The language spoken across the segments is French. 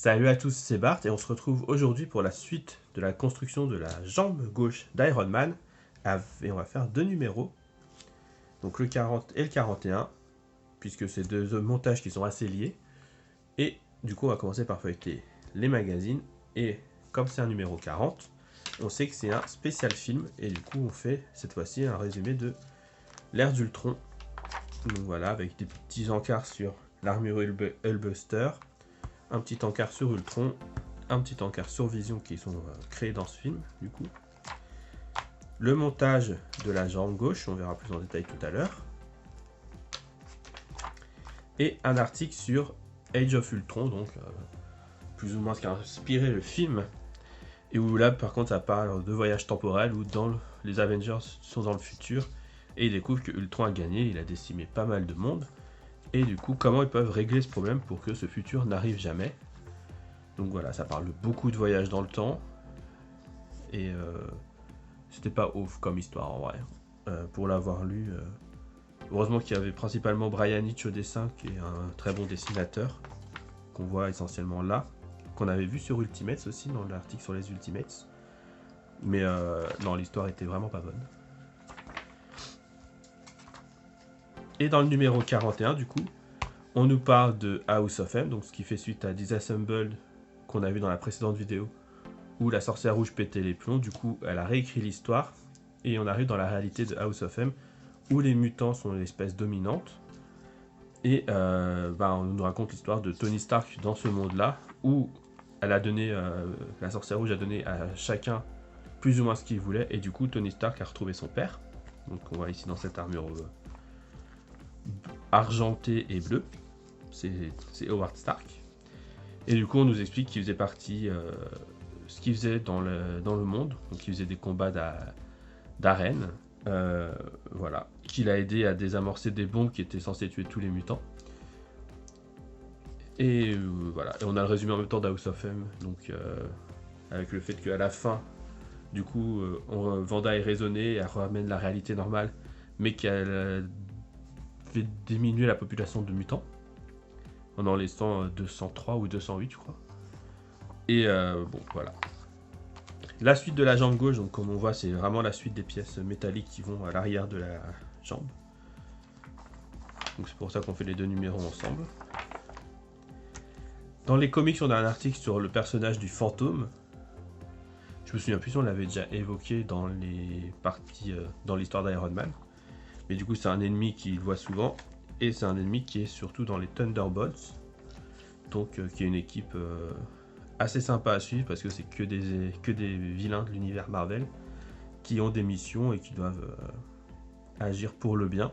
Salut à tous, c'est Bart et on se retrouve aujourd'hui pour la suite de la construction de la jambe gauche d'Iron Man. Et on va faire deux numéros, donc le 40 et le 41, puisque c'est deux montages qui sont assez liés. Et du coup on va commencer par feuilleter les magazines. Et comme c'est un numéro 40, on sait que c'est un spécial film. Et du coup on fait cette fois-ci un résumé de l'ère d'Ultron. Donc voilà, avec des petits encarts sur l'armure Hulkbuster, un petit encart sur Ultron, un petit encart sur Vision qui sont créés dans ce film, du coup. Le montage de la jambe gauche, on verra plus en détail tout à l'heure. Et un article sur Age of Ultron, donc plus ou moins ce qui a inspiré le film. Et où là, par contre, ça parle de voyage temporel, où les Avengers sont dans le futur, et ils découvrent que Ultron a gagné, il a décimé pas mal de monde. Et du coup, comment ils peuvent régler ce problème pour que ce futur n'arrive jamais. Donc voilà, ça parle beaucoup de voyage dans le temps. Et c'était pas ouf comme histoire en vrai. Pour l'avoir lu, heureusement qu'il y avait principalement Brian Hitch au dessin, qui est un très bon dessinateur, qu'on voit essentiellement là, qu'on avait vu sur Ultimates aussi, dans l'article sur les Ultimates. Mais non, l'histoire était vraiment pas bonne. Et dans le numéro 41, du coup, on nous parle de House of M, donc ce qui fait suite à Disassembled qu'on a vu dans la précédente vidéo, où la sorcière rouge pétait les plombs. Du coup, elle a réécrit l'histoire, et on arrive dans la réalité de House of M, où les mutants sont l'espèce dominante. Et on nous raconte l'histoire de Tony Stark dans ce monde-là, où elle a donné, la sorcière rouge a donné à chacun plus ou moins ce qu'il voulait, et du coup, Tony Stark a retrouvé son père. Donc on voit ici dans cette armure argentée et bleue. C'est Howard Stark. Et du coup, on nous explique qu'il faisait partie, ce qu'il faisait dans le monde. Donc, il faisait des combats d'arène. Voilà. Qu'il a aidé à désamorcer des bombes qui étaient censées tuer tous les mutants. Et voilà. Et on a le résumé en même temps d'House of M. Donc, avec le fait qu'à la fin, du coup, Wanda est raisonnée et elle ramène la réalité normale, mais qu'elle fait diminuer la population de mutants. En en laissant 203 ou 208, je crois. Et bon, voilà. La suite de la jambe gauche, donc comme on voit, c'est vraiment la suite des pièces métalliques qui vont à l'arrière de la jambe. Donc c'est pour ça qu'on fait les deux numéros ensemble. Dans les comics, on a un article sur le personnage du fantôme. Je me souviens plus si on l'avait déjà évoqué dans les parties, dans l'histoire d'Iron Man. Mais du coup, c'est un ennemi qu'il voit souvent. Et c'est un ennemi qui est surtout dans les Thunderbolts, donc qui est une équipe assez sympa à suivre parce que c'est que des vilains de l'univers Marvel qui ont des missions et qui doivent agir pour le bien.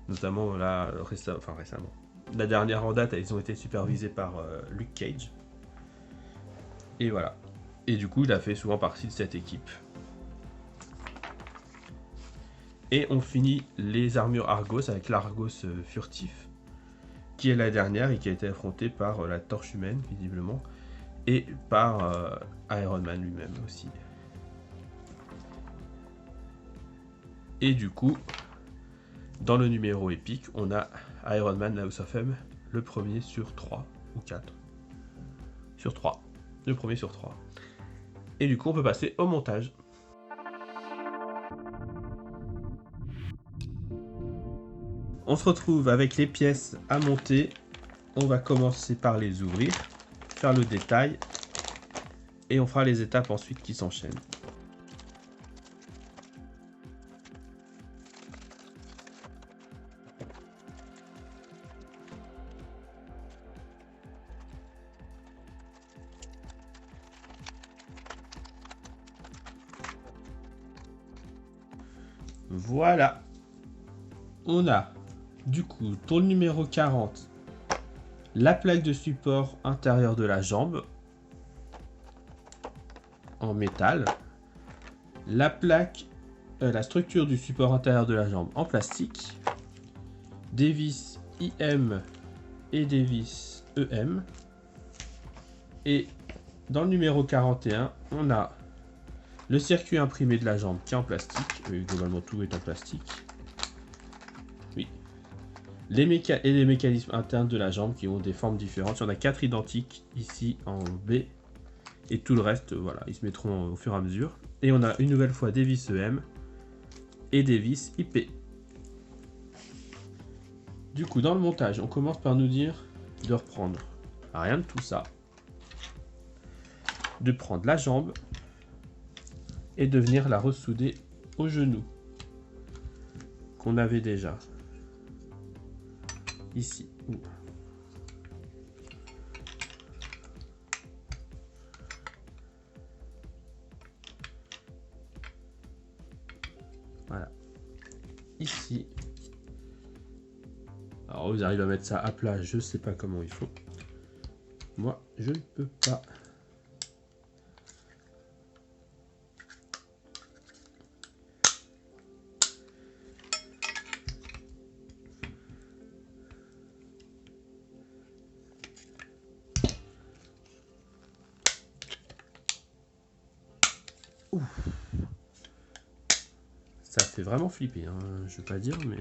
Notamment là, récemment. La dernière en date, ils ont été supervisés par Luke Cage. Et voilà. Et du coup, il a fait souvent partie de cette équipe. Et on finit les armures Argos avec l'Argos furtif, qui est la dernière et qui a été affrontée par la Torche Humaine, visiblement, et par Iron Man lui-même aussi. Et du coup, dans le numéro épique, on a Iron Man House of M, le premier sur 3 ou 4. Sur 3. Le premier sur 3. Et du coup, on peut passer au montage. On se retrouve avec les pièces à monter. On va commencer par les ouvrir, faire le détail, et on fera les étapes ensuite qui s'enchaînent. Voilà. On a du coup, pour le numéro 40, la plaque de support intérieure de la jambe en métal, la structure du support intérieur de la jambe en plastique, des vis IM et des vis EM, et dans le numéro 41, on a le circuit imprimé de la jambe qui est en plastique, globalement tout est en plastique. Oui. les mécanismes internes de la jambe qui ont des formes différentes. Il y en a 4 identiques ici en B. Et tout le reste, voilà, ils se mettront au fur et à mesure. Et on a une nouvelle fois des vis EM et des vis IP. Du coup, dans le montage, on commence par nous dire de reprendre rien de tout ça, de prendre la jambe et de venir la ressouder au genou qu'on avait déjà ici. Voilà, ici. Alors vous arrivez à mettre ça à plat, je sais pas comment il faut. Moi, je ne peux pas. Ouf. Ça fait vraiment flipper, hein. Je vais pas dire, mais...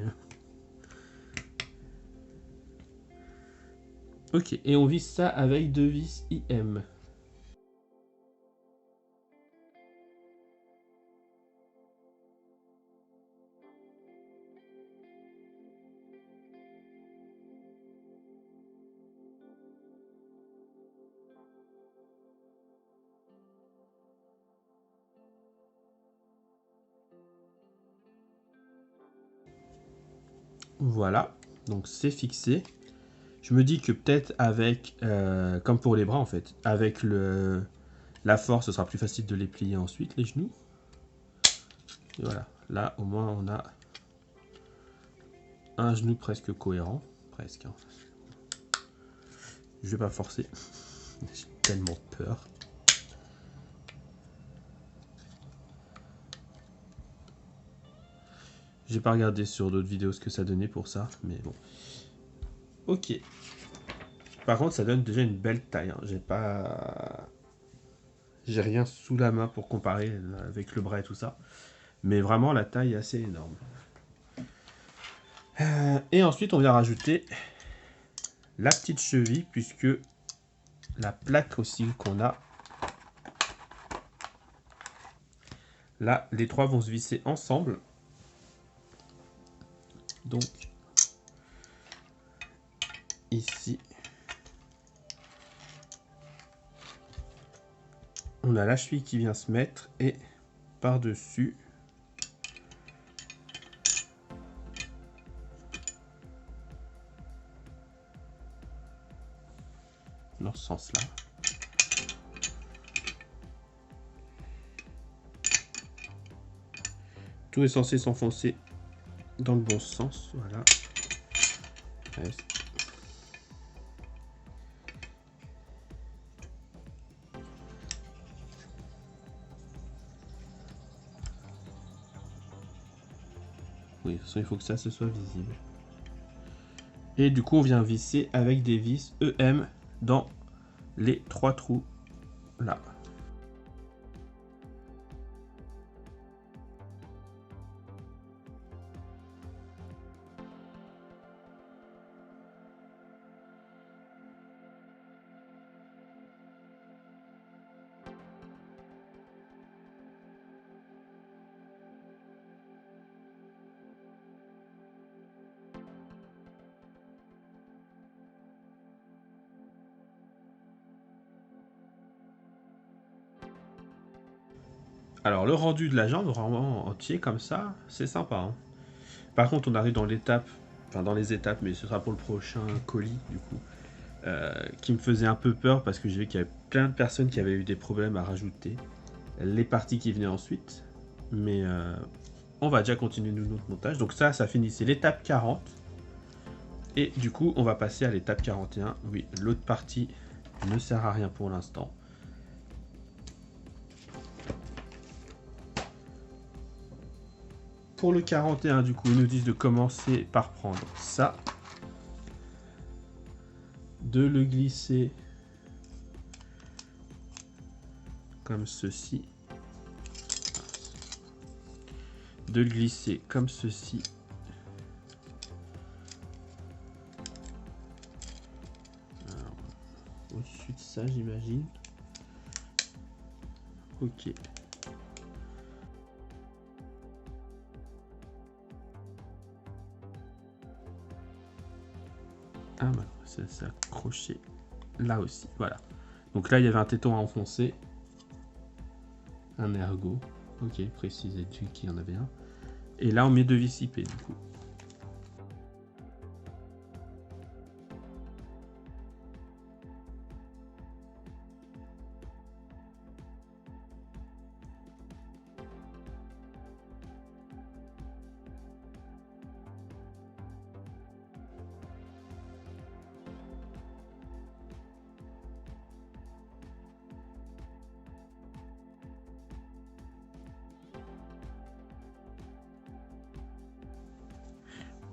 Ok, et on visse ça avec 2 vis IM. Voilà, donc c'est fixé. Je me dis que peut-être avec, comme pour les bras en fait, avec la force, ce sera plus facile de les plier ensuite, les genoux. Et voilà, là au moins on a un genou presque cohérent. Presque. Hein. Je vais pas forcer. J'ai tellement peur. J'ai pas regardé sur d'autres vidéos ce que ça donnait pour ça, mais bon. Ok. Par contre, ça donne déjà une belle taille. Hein. J'ai rien sous la main pour comparer avec le bras et tout ça. Mais vraiment, la taille est assez énorme. Et ensuite, on vient rajouter la petite cheville, puisque la plaque aussi qu'on a, là, les trois vont se visser ensemble. Donc, ici, on a la cheville qui vient se mettre et par-dessus, dans ce sens-là. Tout est censé s'enfoncer dans le bon sens, voilà. Oui, de toute façon, il faut que ça se soit visible. Et du coup, on vient visser avec des vis EM dans les 3 trous là. Alors le rendu de la jambe vraiment entier comme ça, c'est sympa. Hein. Par contre, on arrive dans l'étape, enfin dans les étapes, mais ce sera pour le prochain colis du coup, qui me faisait un peu peur parce que j'ai vu qu'il y avait plein de personnes qui avaient eu des problèmes à rajouter les parties qui venaient ensuite. Mais on va déjà continuer notre montage. Donc ça finissait l'étape 40. Et du coup, on va passer à l'étape 41. Oui, l'autre partie ne sert à rien pour l'instant. Pour le 41, du coup, ils nous disent de commencer par prendre ça, de le glisser comme ceci, de le glisser comme ceci, ça, j'imagine. Ok. Ah bah, ça s'est accroché là aussi, voilà. Donc là, il y avait un téton à enfoncer. Un ergot. Ok, précisez-tu qu'il y en avait un. Et là, on met 2 vis IP, du coup.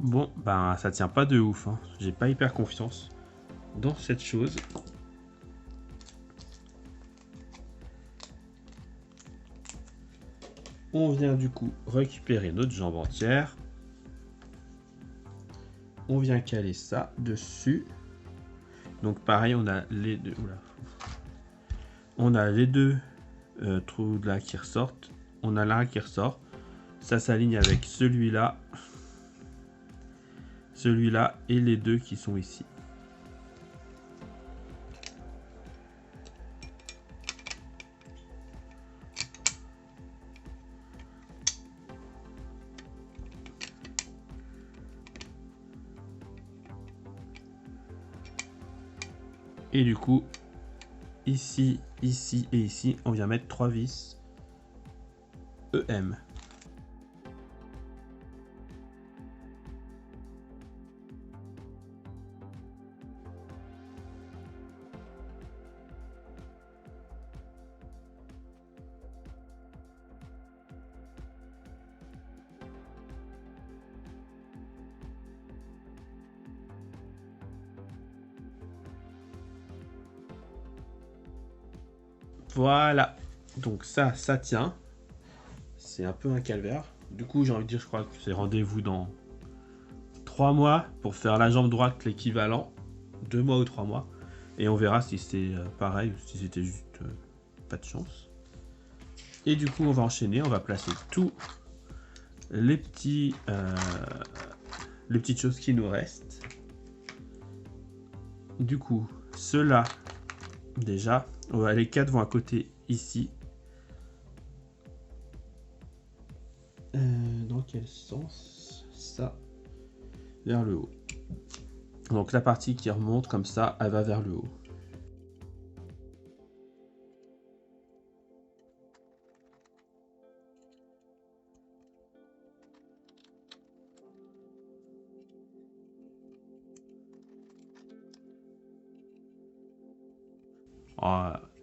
Bon, ben ça tient pas de ouf, hein. J'ai pas hyper confiance dans cette chose. On vient du coup récupérer notre jambe entière. On vient caler ça dessus. Donc pareil, on a les deux. Oula. On a les deux trous de là qui ressortent. On a l'un qui ressort. Ça s'aligne avec celui-là. Celui-là et les deux qui sont ici. Et du coup, ici, ici et ici, on vient mettre 3 vis EM. Voilà. Donc ça tient. C'est un peu un calvaire. Du coup, j'ai envie de dire, je crois que c'est rendez-vous dans 3 mois pour faire la jambe droite, l'équivalent. 2 mois ou 3 mois. Et on verra si c'est pareil ou si c'était juste pas de chance. Et du coup, on va enchaîner. On va placer tous les petites choses qui nous restent. Du coup, ceux-là, déjà, les 4 vont à côté ici. Dans quel sens? Ça, vers le haut. Donc la partie qui remonte comme ça, elle va vers le haut.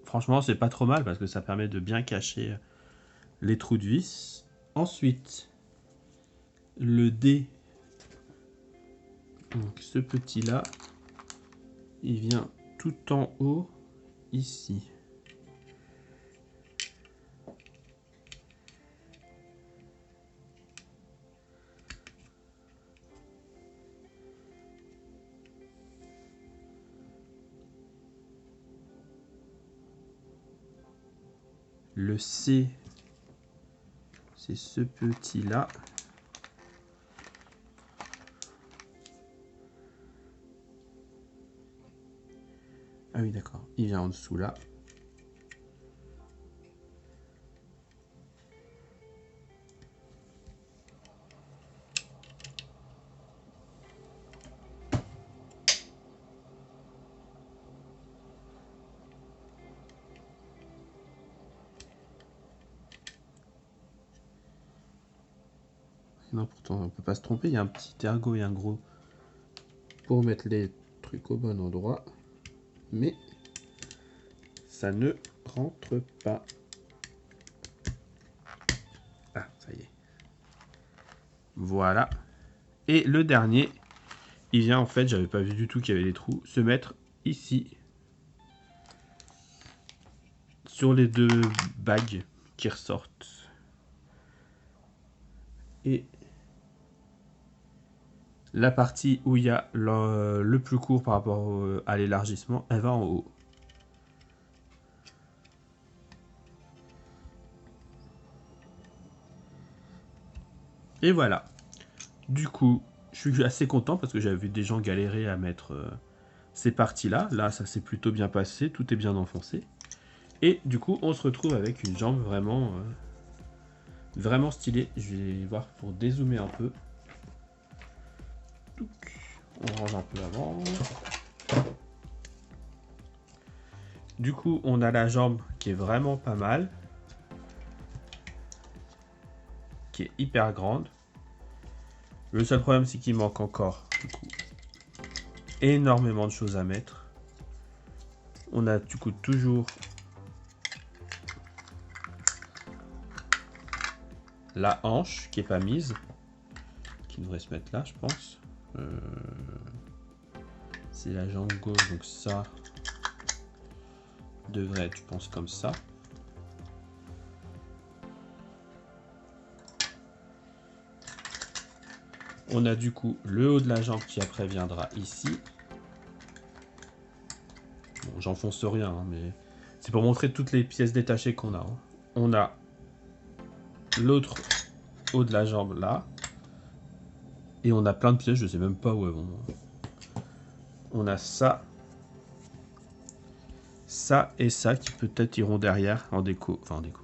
Franchement, c'est pas trop mal parce que ça permet de bien cacher les trous de vis. Ensuite, le dé. Donc ce petit là, il vient tout en haut ici. Le C, c'est ce petit là. Ah oui, d'accord. Il vient en dessous là. Non, pourtant, on peut pas se tromper. Il y a un petit ergot et un gros pour mettre les trucs au bon endroit. Mais ça ne rentre pas. Ah, ça y est. Voilà. Et le dernier, il vient en fait, j'avais pas vu du tout qu'il y avait des trous, se mettre ici. Sur les deux bagues qui ressortent. Et la partie où il y a le plus court par rapport à l'élargissement, elle va en haut. Et voilà. Du coup, je suis assez content parce que j'avais vu des gens galérer à mettre ces parties-là. Là, ça s'est plutôt bien passé. Tout est bien enfoncé. Et du coup, on se retrouve avec une jambe vraiment stylée. Je vais voir pour dézoomer un peu. On range un peu avant. Du coup, on a la jambe qui est vraiment pas mal. Qui est hyper grande. Le seul problème, c'est qu'il manque encore du coup, énormément de choses à mettre. On a du coup toujours la hanche qui est pas mise, qui devrait se mettre là, je pense. C'est la jambe gauche, donc ça devrait être, je pense, comme ça. On a du coup le haut de la jambe qui après viendra ici. Bon, j'enfonce rien, hein, mais c'est pour montrer toutes les pièces détachées qu'on a. Hein. On a l'autre haut de la jambe là. Et on a plein de pièces, je sais même pas où elles vont. On a ça. Ça et ça qui peut-être iront derrière en déco. Enfin en déco.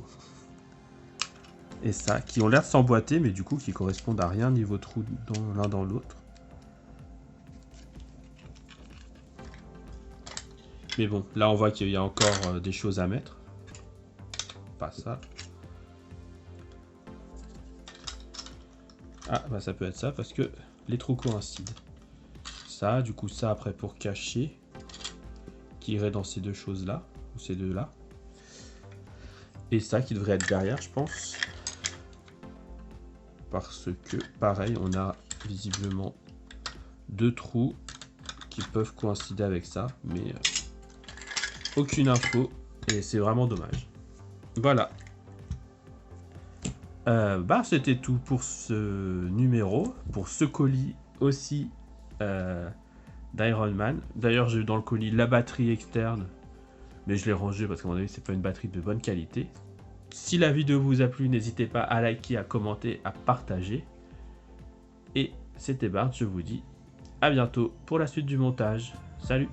Et ça, qui ont l'air de s'emboîter, mais du coup qui correspondent à rien niveau trou dans l'un dans l'autre. Mais bon, là on voit qu'il y a encore des choses à mettre. Pas ça. Ah, bah ça peut être ça parce que les trous coïncident. Ça, du coup ça après pour cacher, qui irait dans ces deux choses là, ou ces deux là. Et ça qui devrait être derrière, je pense. Parce que, pareil, on a visiblement deux trous qui peuvent coïncider avec ça, mais aucune info, et c'est vraiment dommage. Voilà. Bah, c'était tout pour ce numéro, pour ce colis aussi d'Iron Man. D'ailleurs, j'ai eu dans le colis la batterie externe, mais je l'ai rangée parce qu'à mon avis, c'est pas une batterie de bonne qualité. Si la vidéo vous a plu, n'hésitez pas à liker, à commenter, à partager. Et c'était Bart, je vous dis à bientôt pour la suite du montage. Salut!